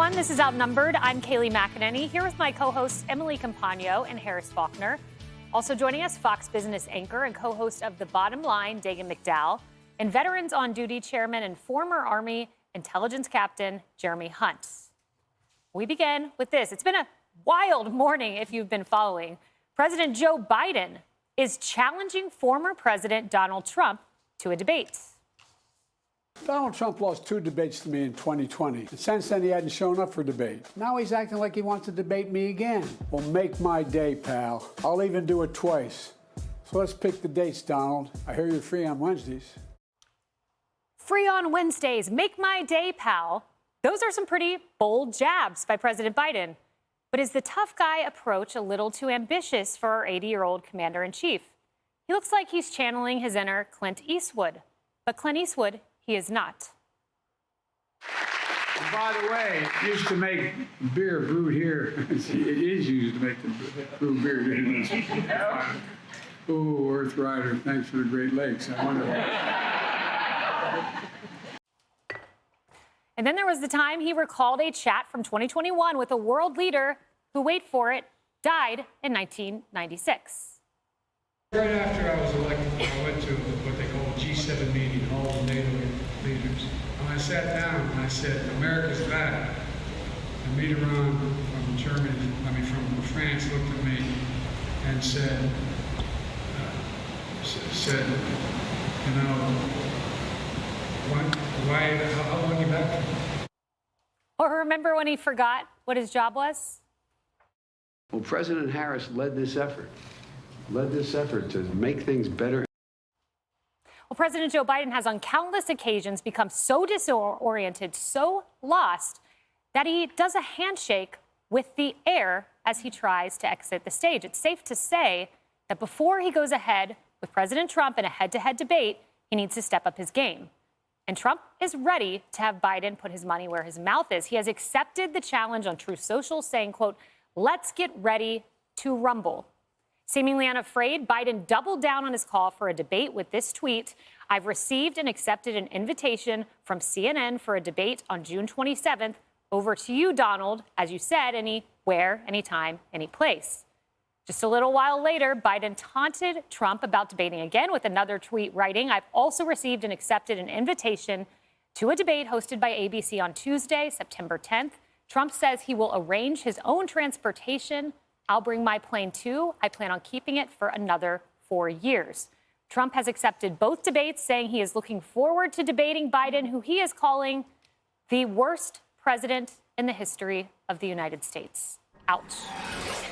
everyone. This is Outnumbered. I'm Kayleigh McEnany, here with my co-hosts Emily Campagno and Harris Faulkner. Also joining us, Fox Business anchor and co-host of The Bottom Line, Dagan McDowell, and Veterans on Duty chairman and former Army intelligence captain, Jeremy Hunt. We begin with this. It's been a wild morning if you've been following. President Joe Biden is challenging former President Donald Trump to a debate. Donald Trump lost 2 debates to me in 2020. And since then, he hadn't shown up for debate. Now he's acting like he wants to debate me again. Well, make my day, pal. I'll even do it twice. So let's pick the dates, Donald. I hear you're free on Wednesdays. Free on Wednesdays. Make my day, pal. Those are some pretty bold jabs by President Biden. But is the tough guy approach a little too ambitious for our 80-year-old commander-in-chief? He looks like he's channeling his inner Clint Eastwood. But Clint Eastwood, he is not. And by the way, it used to make beer brewed here. It is used to make the brew beer here. Oh, Earth Rider, thanks for the Great Lakes. I wonder. And then there was the time he recalled a chat from 2021 with a world leader who, wait for it, died in 1996. Right after I was elected, I went to what they call a G7 meeting, all the NATO leaders. And I sat down and I said, America's back. And Mitterrand from France looked at me and said, you know, how long are you back for? Or remember when he forgot what his job was? Well, President Harris led this effort to make things better. Well, President Joe Biden has on countless occasions become so disoriented, so lost, that he does a handshake with the air as he tries to exit the stage. It's safe to say that before he goes ahead with President Trump in a head-to-head debate, he needs to step up his game. And Trump is ready to have Biden put his money where his mouth is. He has accepted the challenge on Truth Social, saying, quote, "Let's get ready to rumble." Seemingly unafraid, Biden doubled down on his call for a debate with this tweet: "I've received and accepted an invitation from CNN for a debate on June 27th. Over to you, Donald. As you said, anywhere, anytime, any place." Just a little while later, Biden taunted Trump about debating again with another tweet writing, "I've also received and accepted an invitation to a debate hosted by ABC on Tuesday, September 10th. Trump says he will arrange his own transportation. I'll bring my plane too. I plan on keeping it for another 4 years." Trump has accepted both debates, saying he is looking forward to debating Biden, who he is calling the worst president in the history of the United States. Ouch.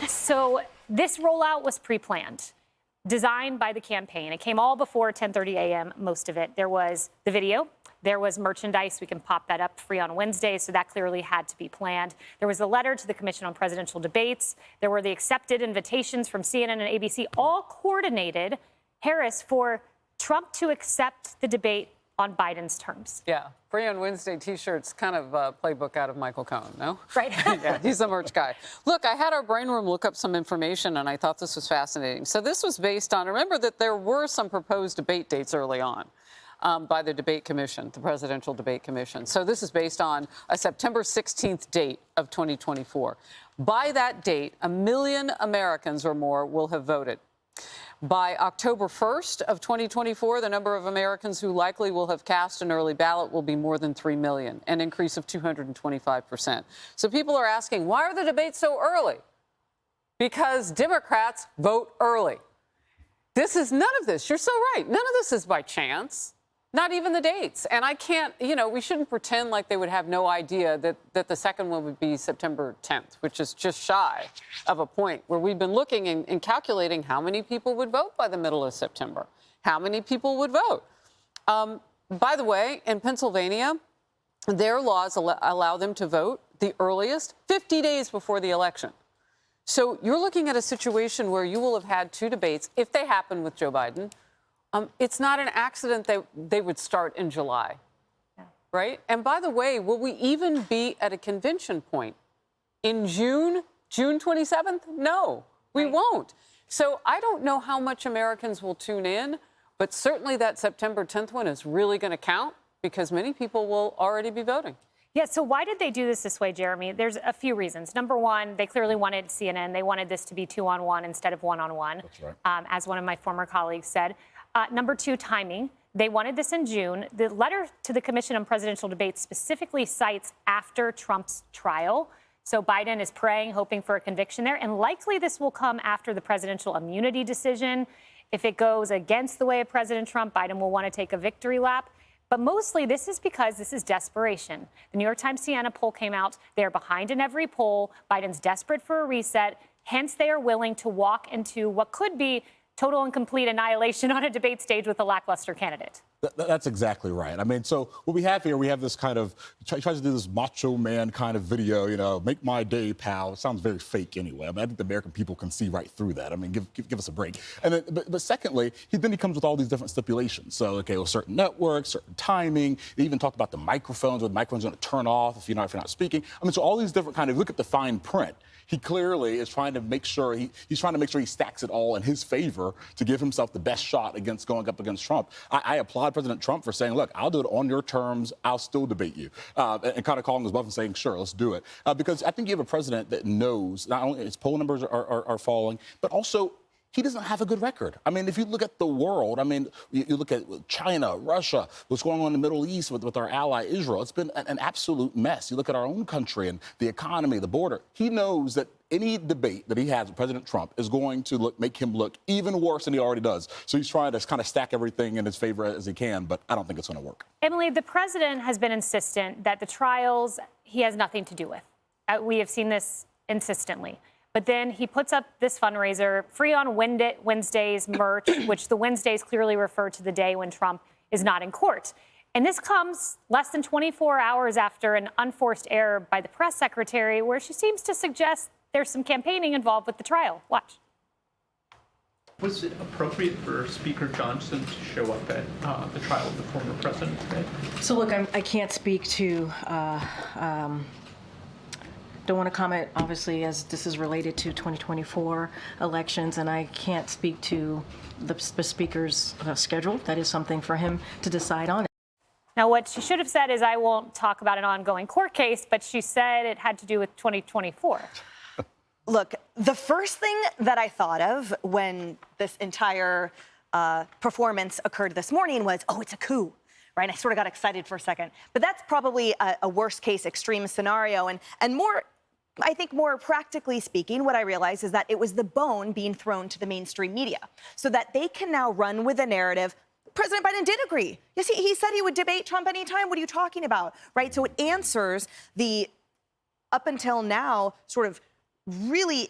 So this rollout was pre-planned, designed by the campaign. It came all before 10:30 a.m., most of it. There was the video. There was merchandise. We can pop that up free on Wednesday, so that clearly had to be planned. There was a letter to the Commission on Presidential Debates. There were the accepted invitations from CNN and ABC, all coordinated, Harris, for Trump to accept the debate on Biden's terms. Yeah, free on Wednesday T-shirts, kind of a playbook out of Michael Cohen, no? Right. Yeah, he's the merch guy. Look, I had our brain room look up some information, and I thought this was fascinating. So this was based on, remember that there were some proposed debate dates early on by the debate commission, the Presidential Debate Commission. So this is based on a September 16th date of 2024. By that date, 1 million Americans or more will have voted. By October 1st of 2024, the number of Americans who likely will have cast an early ballot will be more than 3 million, an increase of 225%. So people are asking, why are the debates so early? Because Democrats vote early. This is none of this. You're so right. None of this is by chance. Not even the dates. And I can't, we shouldn't pretend like they would have no idea that the second one would be September 10th, which is just shy of a point where we've been looking and calculating how many people would vote by the middle of September, how many people would vote. By the way, in Pennsylvania, their laws allow them to vote the earliest 50 days before the election. So you're looking at a situation where you will have had 2 debates, if they happen with Joe Biden. It's not an accident that they would start in July, right? And by the way, will we even be at a convention point in June 27th? No, we won't. So I don't know how much Americans will tune in, but certainly that September 10th one is really going to count because many people will already be voting. Yeah, so why did they do this way, Jeremy? There's a few reasons. Number one, they clearly wanted CNN. They wanted this to be 2-on-1 instead of 1-on-1, That's right. as one of my former colleagues said. Number two, timing. They wanted this in June. The letter to the Commission on Presidential Debates specifically cites after Trump's trial. So Biden is praying, hoping for a conviction there. And likely this will come after the presidential immunity decision. If it goes against the way of President Trump, Biden will want to take a victory lap. But mostly this is because this is desperation. The New York Times Siena poll came out. They're behind in every poll. Biden's desperate for a reset. Hence, they are willing to walk into what could be total and complete annihilation on a debate stage with a lackluster candidate. That's exactly right. I mean, so what we have here, we have this kind of, tries to do this macho man kind of video, you know, make my day, pal. It sounds very fake anyway. I mean, I think the American people can see right through that. I mean, give us a break. And then, but secondly, then he comes with all these different stipulations. So, okay, well, certain networks, certain timing. They even talked about the microphones, where the microphone's going to turn off if you're not speaking. I mean, so all these different kind of, look at the fine print. He clearly is trying to make sure he's trying to make sure he stacks it all in his favor to give himself the best shot against going up against Trump. I applaud President Trump for saying, look, I'll do it on your terms. I'll still debate you, and kind of calling his bluff and saying, sure, let's do it. Because I think you have a president that knows not only his poll numbers are falling, but also he doesn't have a good record. I mean, if you look at the world, I mean, you look at China, Russia, what's going on in the Middle East with our ally Israel, it's been an absolute mess. You look at our own country and the economy, the border. He knows that any debate that he has with President Trump is going to make him look even worse than he already does. So he's trying to kind of stack everything in his favor as he can, but I don't think it's going to work. Emily, the president has been insistent that the trials he has nothing to do with. We have seen this insistently. But then he puts up this fundraiser, free on Wednesdays merch, which the Wednesdays clearly refer to the day when Trump is not in court. And this comes less than 24 hours after an unforced error by the press secretary, where she seems to suggest there's some campaigning involved with the trial. Watch. Was it appropriate for Speaker Johnson to show up at the trial of the former president today? So look, I can't speak to, don't want to comment, obviously, as this is related to 2024 elections, and I can't speak to the speaker's schedule. That is something for him to decide on. Now, what she should have said is, I won't talk about an ongoing court case, but she said it had to do with 2024. Look, the first thing that I thought of when this entire performance occurred this morning was, oh, it's a coup, right? I sort of got excited for a second. But that's probably a worst case extreme scenario. And more, I think more practically speaking, what I realized is that it was the bone being thrown to the mainstream media so that they can now run with a narrative. President Biden did agree. Yes, he said he would debate Trump anytime. What are you talking about, right? So it answers the, up until now, sort of really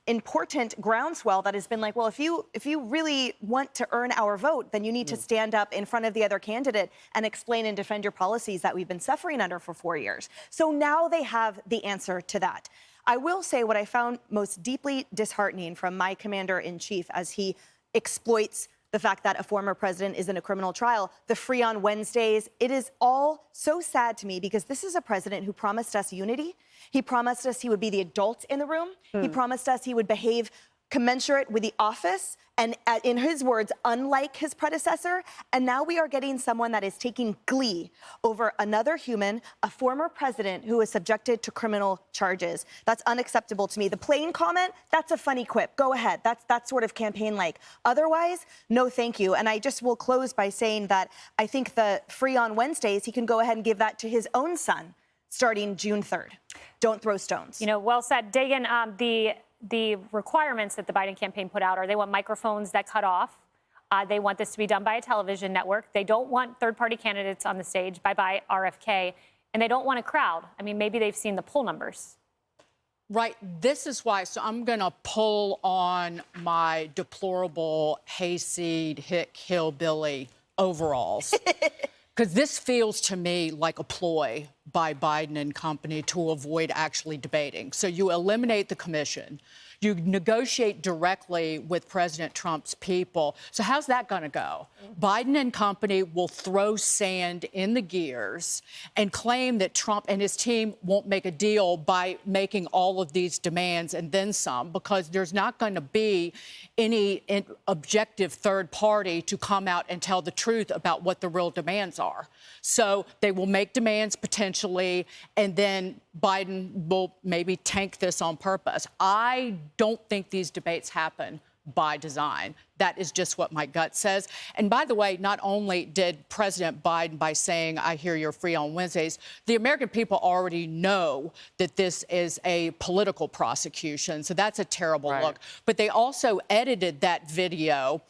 important groundswell that has been like, well, if you really want to earn our vote, then you need to stand up in front of the other candidate and explain and defend your policies that we've been suffering under for 4 years. So now they have the answer to that. I will say what I found most deeply disheartening from my commander-in-chief as he exploits the fact that a former president is in a criminal trial, the free on Wednesdays, it is all so sad to me because this is a president who promised us unity. He promised us he would be the adult in the room. He promised us he would behave commensurate with the office and, in his words, unlike his predecessor. And now we are getting someone that is taking glee over another human, a former president who is subjected to criminal charges. That's unacceptable to me. The plain comment, that's a funny quip. Go ahead. That's sort of campaign-like. Otherwise, no thank you. And I just will close by saying that I think the free on Wednesdays, he can go ahead and give that to his own son starting June 3rd. Don't throw stones. You know, well said. Dagan, the requirements that the Biden campaign put out are they want microphones that cut off. They want this to be done by a television network. They don't want third-party candidates on the stage. Bye-bye RFK. And they don't want a crowd. I mean, maybe they've seen the poll numbers. Right. This is why. So I'm going to pull on my deplorable hayseed hick hillbilly overalls. Because this feels to me like a ploy by Biden and company to avoid actually debating. So you eliminate the commission. You negotiate directly with President Trump's people. So how's that going to go? Biden and company will throw sand in the gears and claim that Trump and his team won't make a deal by making all of these demands and then some, because there's not going to be any objective third party to come out and tell the truth about what the real demands are. So they will make demands potentially, and then Biden will maybe tank this on purpose. I don't think these debates happen by design. That is just what my gut says. And by the way, not only did President Biden, by saying, I hear you're free on Wednesdays, the American people already know that this is a political prosecution. So that's a terrible look. But they also edited that video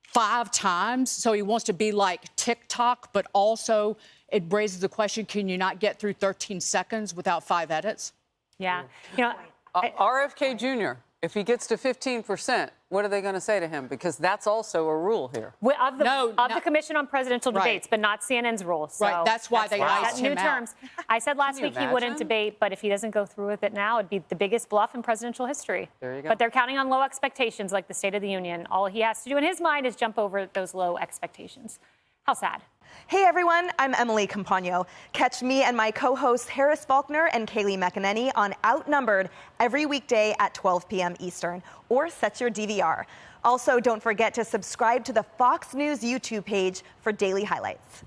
5 times. So he wants to be like TikTok, but also it raises the question, can you not get through 13 seconds without 5 edits? Yeah. You know, RFK Jr., if he gets to 15%, what are they going to say to him? Because that's also a rule here. Of the Commission on Presidential Debates, but not CNN's rule. So right, that's why they iced him out. Terms. I said last week he wouldn't debate, but if he doesn't go through with it now, it'd be the biggest bluff in presidential history. There you go. But they're counting on low expectations like the State of the Union. All he has to do in his mind is jump over those low expectations. How sad. Hey everyone, I'm Emily Campagno. Catch me and my co-hosts Harris Faulkner and Kayleigh McEnany on Outnumbered every weekday at 12 p.m. Eastern, or set your DVR. Also, don't forget to subscribe to the Fox News YouTube page for daily highlights.